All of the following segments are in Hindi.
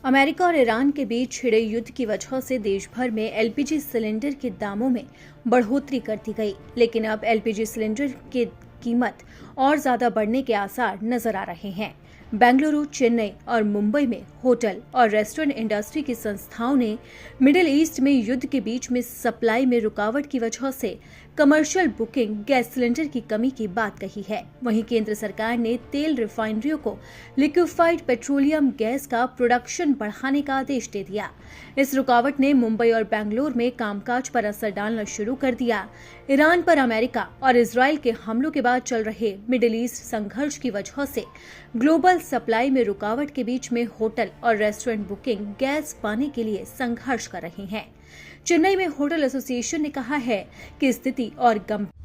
अमेरिका और ईरान के बीच छिड़े युद्ध की वजह से देश भर में एलपीजी सिलेंडर के दामों में बढ़ोतरी कर दी गई, लेकिन अब एलपीजी सिलेंडर की कीमत और ज्यादा बढ़ने के आसार नजर आ रहे हैं। बेंगलुरु, चेन्नई और मुंबई में होटल और रेस्टोरेंट इंडस्ट्री की संस्थाओं ने मिडिल ईस्ट में युद्ध के बीच में सप्लाई में रुकावट की वजह से कमर्शियल बुकिंग गैस सिलेंडर की कमी की बात कही है। वहीं केंद्र सरकार ने तेल रिफाइनरियों को लिक्विफाइड पेट्रोलियम गैस का प्रोडक्शन बढ़ाने का आदेश दे दिया। इस रुकावट ने मुंबई और बेंगलुरु में कामकाज पर असर डालना शुरू कर दिया। ईरान पर अमेरिका और इजरायल के हमलों के बाद चल रहे मिडिल ईस्ट संघर्ष की वजह से ग्लोबल सप्लाई में रुकावट के बीच में होटल और रेस्टोरेंट बुकिंग गैस पाने के लिए संघर्ष कर रहे हैं। चेन्नई में होटल एसोसिएशन ने कहा है कि स्थिति और गंभीर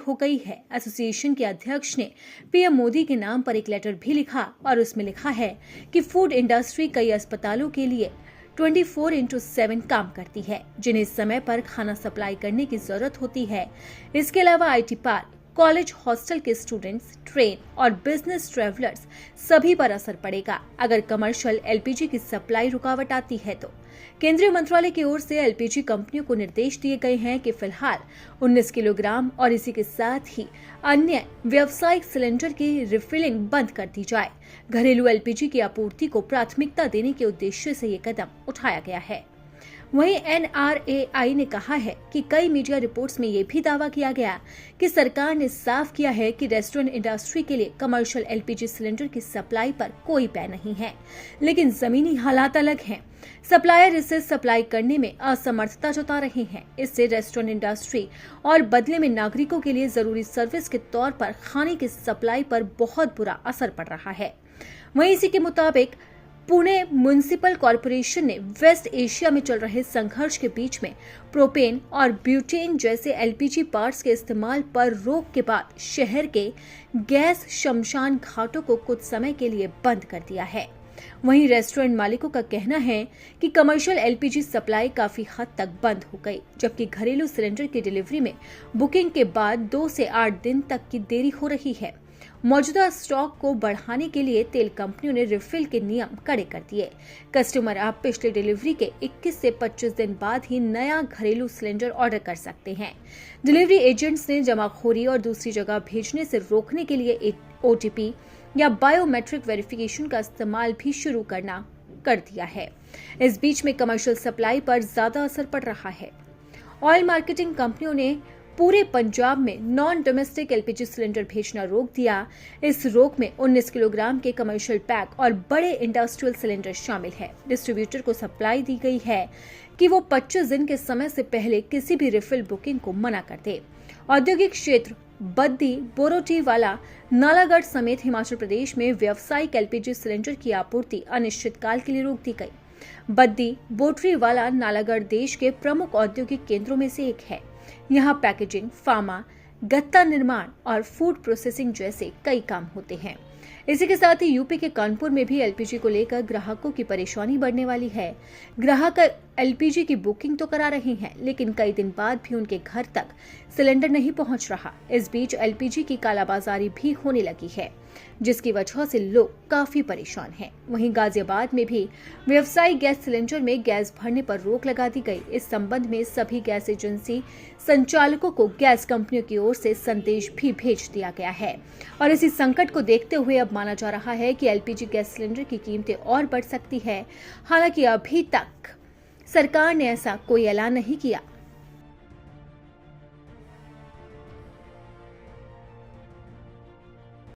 हो गई है। एसोसिएशन के अध्यक्ष ने पीएम मोदी के नाम पर एक लेटर भी लिखा और उसमें लिखा है कि फूड इंडस्ट्री कई अस्पतालों के लिए 24/7 काम करती है, जिन्हें समय पर खाना सप्लाई करने की जरूरत होती है। इसके अलावा आईटी पार्क, कॉलेज, हॉस्टल के स्टूडेंट्स, ट्रेन और बिजनेस ट्रैवलर्स सभी पर असर पड़ेगा अगर कमर्शियल एलपीजी की सप्लाई रुकावट आती है तो। केंद्रीय मंत्रालय की ओर से एलपीजी कंपनियों को निर्देश दिए गए हैं कि फिलहाल 19 किलोग्राम और इसी के साथ ही अन्य व्यावसायिक सिलेंडर की रिफिलिंग बंद कर दी जाए। घरेलू एलपीजी की आपूर्ति को प्राथमिकता देने के उद्देश्य से ये कदम उठाया गया है। वहीं एनआरएआई ने कहा है कि कई मीडिया रिपोर्ट्स में ये भी दावा किया गया कि सरकार ने साफ किया है कि रेस्टोरेंट इंडस्ट्री के लिए कमर्शियल एलपीजी सिलेंडर की सप्लाई पर कोई बैन नहीं है, लेकिन जमीनी हालात अलग हैं। सप्लायर इसे सप्लाई करने में असमर्थता जता रहे हैं। इससे रेस्टोरेंट इंडस्ट्री और बदले में नागरिकों के लिए जरूरी सर्विस के तौर पर खाने की सप्लाई पर बहुत बुरा असर पड़ रहा है। वहीं इसी के मुताबिक पुणे म्युनिसिपल कॉरपोरेशन ने वेस्ट एशिया में चल रहे संघर्ष के बीच में प्रोपेन और ब्यूटेन जैसे एलपीजी पार्ट्स के इस्तेमाल पर रोक के बाद शहर के गैस शमशान घाटों को कुछ समय के लिए बंद कर दिया है। वहीं रेस्टोरेंट मालिकों का कहना है कि कमर्शियल एलपीजी सप्लाई काफी हद तक बंद हो गई, जबकि घरेलू सिलेंडर की डिलीवरी में बुकिंग के बाद 2 से 8 दिन तक की देरी हो रही है। मौजूदा स्टॉक को बढ़ाने के लिए तेल कंपनियों ने रिफिल के नियम कड़े कर दिए। कस्टमर अब पिछले डिलीवरी के 21 से 25 दिन बाद ही नया घरेलू सिलेंडर ऑर्डर कर सकते हैं। डिलीवरी एजेंट्स ने जमाखोरी और दूसरी जगह भेजने से रोकने के लिए ओटीपी या बायोमेट्रिक वेरिफिकेशन का इस्तेमाल भी शुरू कर दिया है। इस बीच में कमर्शियल सप्लाई पर ज्यादा असर पड़ रहा है। ऑयल मार्केटिंग कंपनियों ने पूरे पंजाब में नॉन डोमेस्टिक एलपीजी सिलेंडर भेजना रोक दिया। इस रोक में 19 किलोग्राम के कमर्शियल पैक और बड़े इंडस्ट्रियल सिलेंडर शामिल है। डिस्ट्रीब्यूटर को सप्लाई दी गई है कि वो 25 दिन के समय से पहले किसी भी रिफिल बुकिंग को मना कर दे। औद्योगिक क्षेत्र बद्दी, बोरोटीवाला, नालागढ़ समेत हिमाचल प्रदेश में व्यावसायिक एलपीजी सिलेंडर की आपूर्ति अनिश्चितकाल के लिए रोक दी गई। बद्दी, बोटरीवाला, नालागढ़ देश के प्रमुख औद्योगिक केंद्रों में से एक है। यहाँ पैकेजिंग, फार्मा, गत्ता निर्माण और फूड प्रोसेसिंग जैसे कई काम होते हैं। इसी के साथ ही यूपी के कानपुर में भी एलपीजी को लेकर ग्राहकों की परेशानी बढ़ने वाली है। ग्राहक एलपीजी की बुकिंग तो करा रहे हैं, लेकिन कई दिन बाद भी उनके घर तक सिलेंडर नहीं पहुंच रहा। इस बीच एलपीजी की कालाबाजारी भी होने लगी है, जिसकी वजह से लोग काफी परेशान हैं। वहीं गाजियाबाद में भी व्यवसायिक गैस सिलेंडर में गैस भरने पर रोक लगा दी गई। इस संबंध में सभी गैस एजेंसी संचालकों को गैस कंपनियों की ओर से संदेश भी भेज दिया गया है और इसी संकट को देखते हुए अब माना जा रहा है कि एलपीजी गैस सिलेंडर की कीमतें और बढ़ सकती है। हालांकि अभी तक सरकार ने ऐसा कोई ऐलान नहीं किया।